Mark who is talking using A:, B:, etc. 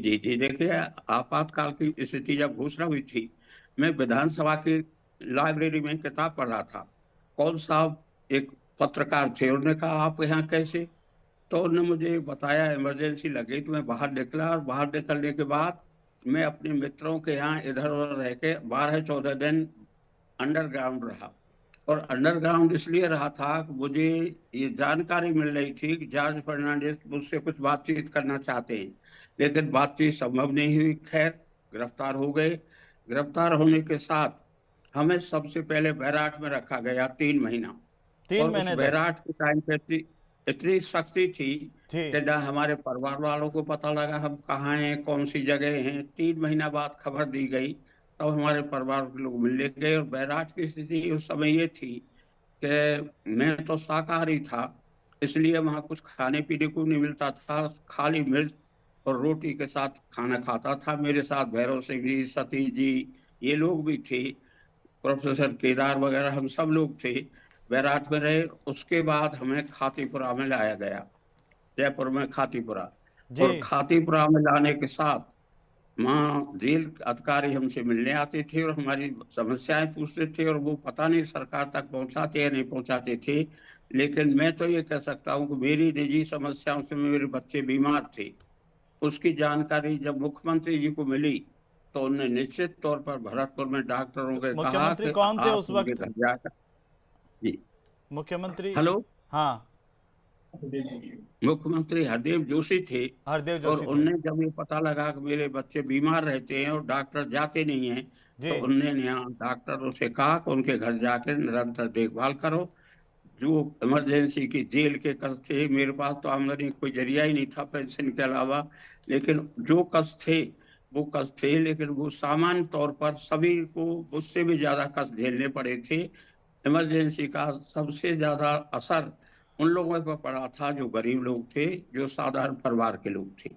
A: जी, जी। देखिए, आपातकाल की स्थिति जब घोषणा हुई थी, मैं विधानसभा की लाइब्रेरी में किताब पढ़ रहा था। कौन साहब एक पत्रकार थे, उन्होंने कहा, "आप यहाँ कैसे?" तो उन्होंने मुझे बताया इमरजेंसी लगी, तो मैं बाहर निकला और बाहर निकलने के बाद मैं अपने मित्रों के यहाँ इधर-उधर रह के 12-14 दिन अंडरग्राउंड रहा। और अंडरग्राउंड इसलिए रहा था कि मुझे ये जानकारी मिल रही थी कि जॉर्ज फर्नांडिस मुझसे कुछ बातचीत करना चाहते हैं, लेकिन बातचीत संभव नहीं हुई। खैर, गिरफ्तार हो गए। गिरफ्तार होने के साथ हमें सबसे पहले बैराक में रखा गया 3 महीना।
B: 3
A: और उस
B: महीने तक।
A: बैराक के टाइम पे इतनी इतनी सख्ती थी
B: जी।
A: कि ना हमारे परिवार वालों को पता लगा हम कहाँ हैं, कौन-सी जगह हैं। 3 महीना बाद खबर दी गई, तब हमारे परिवार के लोग मिलने गए। और बैराक की स्थिति उस समय ये थी कि मैं तो शाकाहारी था, इसलिए वहाँ कुछ खाने-पीने को नहीं मिलता था, खाली मिर्च और रोटी के साथ खाना खाता था। मेरे साथ भैरव सिंह जी, सतीश जी, ये लोग भी थे, प्रोफेसर केदार वगैरह हम सब लोग थे। बैराक में रहे, उसके बाद हमें खातीपुरा में लाया गया, जयपुर में खातीपुरा।
B: जी।
A: और खातीपुरा में लाने के साथ वहाँ जेल अधिकारी हमसे मिलने आते थे और हमारी समस्याएँ पूछते थे, और वो पता नहीं सरकार तक पहुँचाते या नहीं पहुँचाते थे। लेकिन मैं तो ये कह सकता हूँ कि मेरी निजी समस्याओं से मेरे बच्चे बीमार थे। उसकी जानकारी जब मुख्यमंत्री जी को मिली, तो उन्होंने निश्चित तौर पर भरतपुर में डॉक्टरों
B: तो
A: से कहा
B: मुख्यमंत्री
A: कि
B: कौन थे
A: आप
B: उस
A: उनके
B: वक्त?
A: घर जाकर। जी।
B: मुख्यमंत्री।
A: हेलो?
B: हाँ।
A: मुख्यमंत्री हरदेव जोशी थे।
B: हरदेव
A: और
B: जोशी थे।
A: उनने जब ये पता लगा कि मेरे बच्चे बीमार रहते हैं और डॉक्टर जाते नहीं हैं,
B: जी।
A: तो उन्होंने यहाँ डॉक्टरों से कहा कि उनके घर जाके निरंतर देखभाल करो। जो इमरजेंसी की जेल के कष्ट थे, मेरे पास तो आमदनी कोई जरिया ही नहीं था पेंशन के अलावा, लेकिन जो कष्ट थे, वो कष्ट थे, लेकिन वो सामान्य तौर पर सभी को मुझसे भी ज़्यादा कष्ट झेलने पड़े थे। इमरजेंसी का सबसे ज़्यादा असर उन लोगों पर पड़ा था जो गरीब लोग थे, जो साधारण परिवार के लोग थे।